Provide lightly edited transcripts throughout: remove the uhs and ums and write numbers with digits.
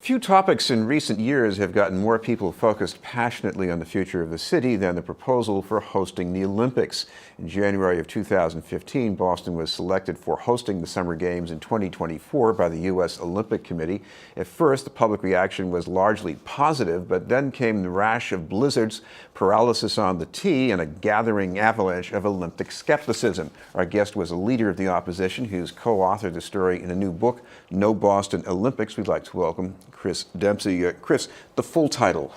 Few topics in recent years have gotten more people focused passionately on the future of the city than the proposal for hosting the Olympics. In January of 2015, Boston was selected for hosting the Summer Games in 2024 by the U.S. Olympic Committee. At first, the public reaction was largely positive, but then came the rash of blizzards, paralysis on the T, and a gathering avalanche of Olympic skepticism. Our guest was a leader of the opposition who's co-authored the story in a new book, No Boston Olympics. We'd like to welcome Chris Dempsey. Chris, the full title.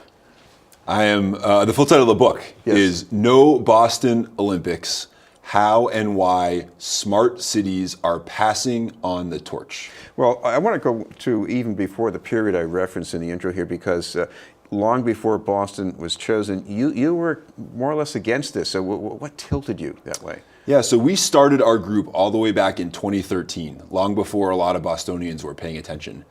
The full title of the book is No Boston Olympics, How and Why Smart Cities Are Passing on the Torch. Well, I want to go to even before the period I referenced in the intro here, because long before Boston was chosen, you were more or less against this. So what tilted you that way? Yeah, so we started our group all the way back in 2013, long before a lot of Bostonians were paying attention.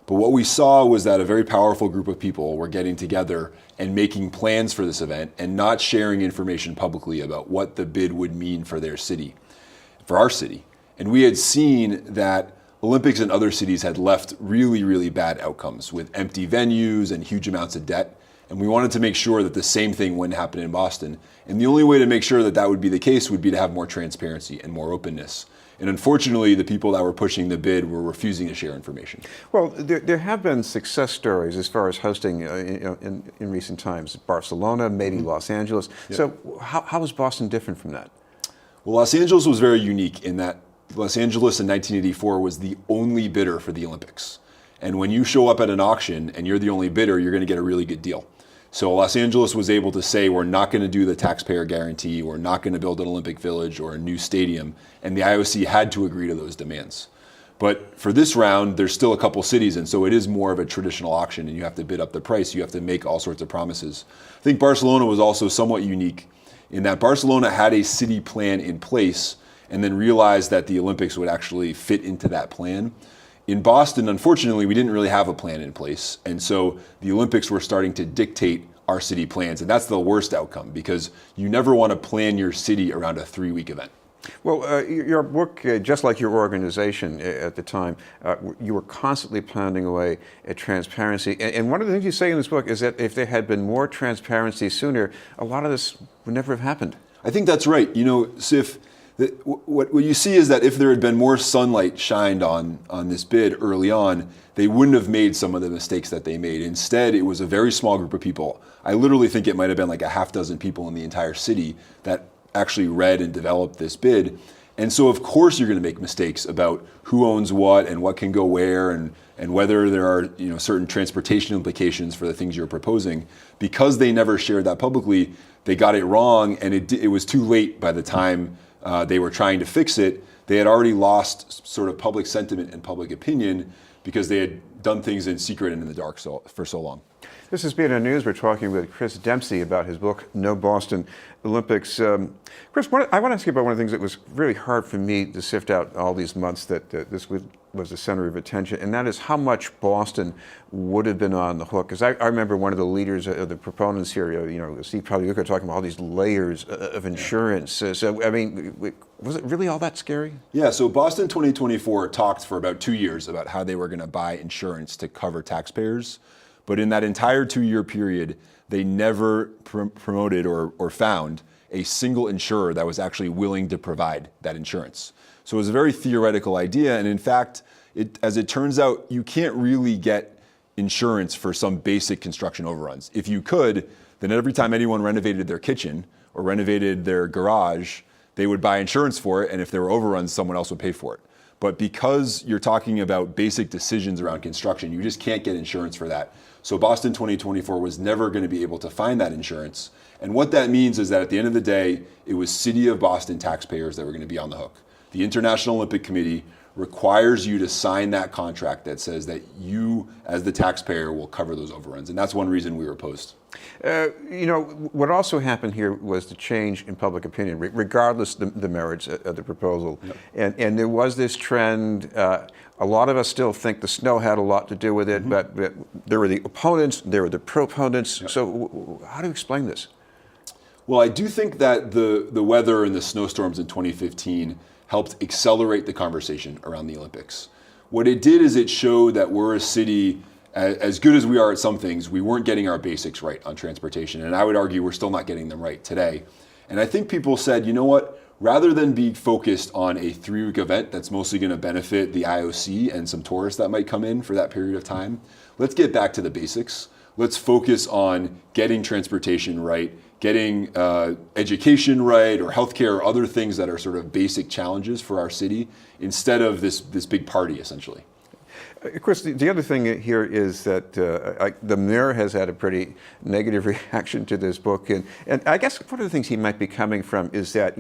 But what we saw was that a very powerful group of people were getting together and making plans for this event and not sharing information publicly about what the bid would mean for their city, for our city. And we had seen that Olympics in other cities had left really, really bad outcomes with empty venues and huge amounts of debt. And we wanted to make sure that the same thing wouldn't happen in Boston. And the only way to make sure that that would be the case would be to have more transparency and more openness. And unfortunately, the people that were pushing the bid were refusing to share information. Well, there have been success stories as far as hosting in recent times. Barcelona, maybe Los Angeles. Yeah. So how is Boston different from that? Well, Los Angeles was very unique in that Los Angeles in 1984 was the only bidder for the Olympics. And when you show up at an auction and you're the only bidder, you're going to get a really good deal. So Los Angeles was able to say, we're not going to do the taxpayer guarantee, we're not going to build an Olympic Village or a new stadium, and the IOC had to agree to those demands. But for this round, there's still a couple cities, and so it is more of a traditional auction, and you have to bid up the price, you have to make all sorts of promises. I think Barcelona was also somewhat unique in that Barcelona had a city plan in place and then realized that the Olympics would actually fit into that plan. In Boston, unfortunately, we didn't really have a plan in place. And so the Olympics were starting to dictate our city plans. And that's the worst outcome because you never want to plan your city around a 3-week event. Well, your book, just like your organization at the time, you were constantly pounding away at transparency. And one of the things you say in this book is that if there had been more transparency sooner, a lot of this would never have happened. I think that's right. You know, Sif, what you see is that if there had been more sunlight shined on this bid early on, they wouldn't have made some of the mistakes that they made. Instead, it was a very small group of people. I literally think it might have been like a half dozen people in the entire city that actually read and developed this bid. And so of course you're going to make mistakes about who owns what and what can go where and whether there are certain transportation implications for the things you're proposing. Because they never shared that publicly, they got it wrong, and it was too late by the time they were trying to fix it. They had already lost sort of public sentiment and public opinion because they had done things in secret and in the dark for so long. This has been News. We're talking with Chris Dempsey about his book, No Boston Olympics. Chris, I want to ask you about one of the things that was really hard for me to sift out all these months that this was the center of attention, and that is how much Boston would have been on the hook. Because I remember one of the leaders, the proponents here, Steve Pagliuca, talking about all these layers of insurance. So, I mean, was it really all that scary? Yeah, so Boston 2024 talked for about 2 years about how they were going to buy insurance to cover taxpayers. But in that entire 2-year period, they never promoted or found a single insurer that was actually willing to provide that insurance. So it was a very theoretical idea. And in fact, as it turns out, you can't really get insurance for some basic construction overruns. If you could, then every time anyone renovated their kitchen or renovated their garage, they would buy insurance for it. And if there were overruns, someone else would pay for it. But because you're talking about basic decisions around construction, you just can't get insurance for that. So Boston 2024 was never going to be able to find that insurance. And what that means is that at the end of the day, it was City of Boston taxpayers that were going to be on the hook. The International Olympic Committee requires you to sign that contract that says that you, as the taxpayer, will cover those overruns. And that's one reason we were opposed. What also happened here was the change in public opinion, regardless the merits of the proposal. Yep. And there was this trend. A lot of us still think the snow had a lot to do with it, but there were the opponents, there were the proponents. Yep. So how do you explain this? Well, I do think that the weather and the snowstorms in 2015 helped accelerate the conversation around the Olympics. What it did is it showed that we're a city as good as we are at some things, we weren't getting our basics right on transportation. And I would argue we're still not getting them right today. And I think people said, you know what? Rather than be focused on a 3-week event that's mostly going to benefit the IOC and some tourists that might come in for that period of time, let's get back to the basics. Let's focus on getting transportation right, getting education right, or healthcare, or other things that are sort of basic challenges for our city, instead of this big party, essentially. Chris, the other thing here is that the mayor has had a pretty negative reaction to this book, and I guess one of the things he might be coming from is that,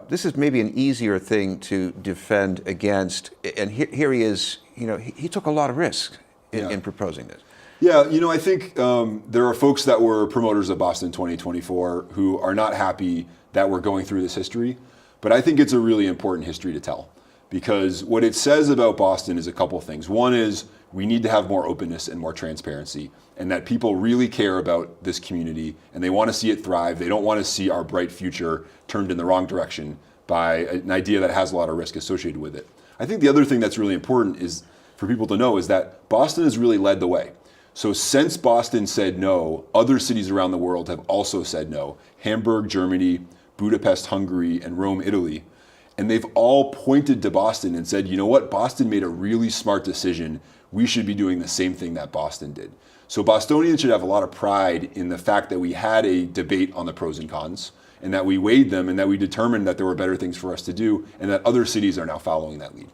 this is maybe an easier thing to defend against, and here he is, he took a lot of risk in proposing this. Yeah, I think there are folks that were promoters of Boston 2024 who are not happy that we're going through this history, but I think it's a really important history to tell. Because what it says about Boston is a couple things. One is we need to have more openness and more transparency, and that people really care about this community and they want to see it thrive. They don't want to see our bright future turned in the wrong direction by an idea that has a lot of risk associated with it. I think the other thing that's really important is for people to know is that Boston has really led the way. So since Boston said no, other cities around the world have also said no. Hamburg, Germany, Budapest, Hungary, and Rome, Italy. And they've all pointed to Boston and said, you know what, Boston made a really smart decision. We should be doing the same thing that Boston did. So Bostonians should have a lot of pride in the fact that we had a debate on the pros and cons, and that we weighed them, and that we determined that there were better things for us to do, and that other cities are now following that lead.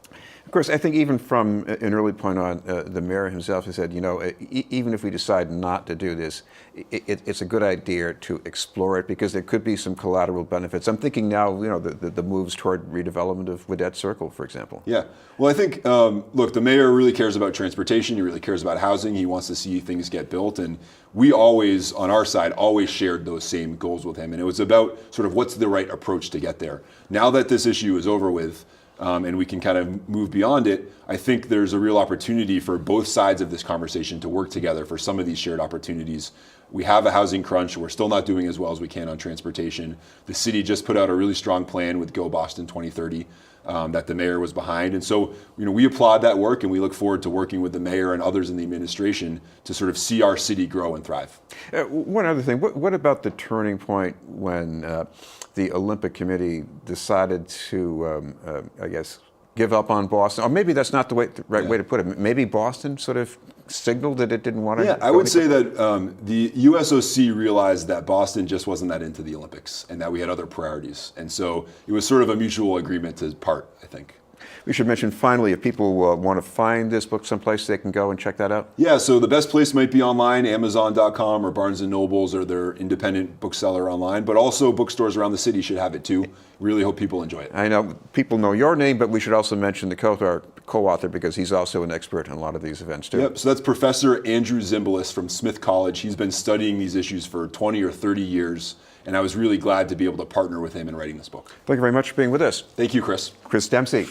Of course, I think even from an early point on, the mayor himself has said, even if we decide not to do this, it's a good idea to explore it because there could be some collateral benefits. I'm thinking now, the moves toward redevelopment of Widett Circle, for example. Yeah. Well, I think, look, the mayor really cares about transportation. He really cares about housing. He wants to see things get built. And we always, on our side, always shared those same goals with him. And it was about sort of what's the right approach to get there. Now that this issue is over with, and we can kind of move beyond it, I think there's a real opportunity for both sides of this conversation to work together for some of these shared opportunities. We have a housing crunch. We're still not doing as well as we can on transportation. The city just put out a really strong plan with Go Boston 2030 that the mayor was behind. And so, we applaud that work, and we look forward to working with the mayor and others in the administration to sort of see our city grow and thrive. One other thing, what about the turning point when the Olympic Committee decided to, I guess, give up on Boston? Or maybe that's not the right way to put it. Maybe Boston sort of signaled that it didn't want to. Yeah, I would say that the USOC realized that Boston just wasn't that into the Olympics and that we had other priorities. And so it was sort of a mutual agreement to part, I think. We should mention finally, if people want to find this book someplace, they can go and check that out. Yeah, so the best place might be online, Amazon.com or Barnes & Noble's or their independent bookseller online, but also bookstores around the city should have it too. Really hope people enjoy it. I know people know your name, but we should also mention the co-author because he's also an expert in a lot of these events too. Yep, so that's Professor Andrew Zimbalist from Smith College. He's been studying these issues for 20 or 30 years, and I was really glad to be able to partner with him in writing this book. Thank you very much for being with us. Thank you, Chris. Chris Dempsey.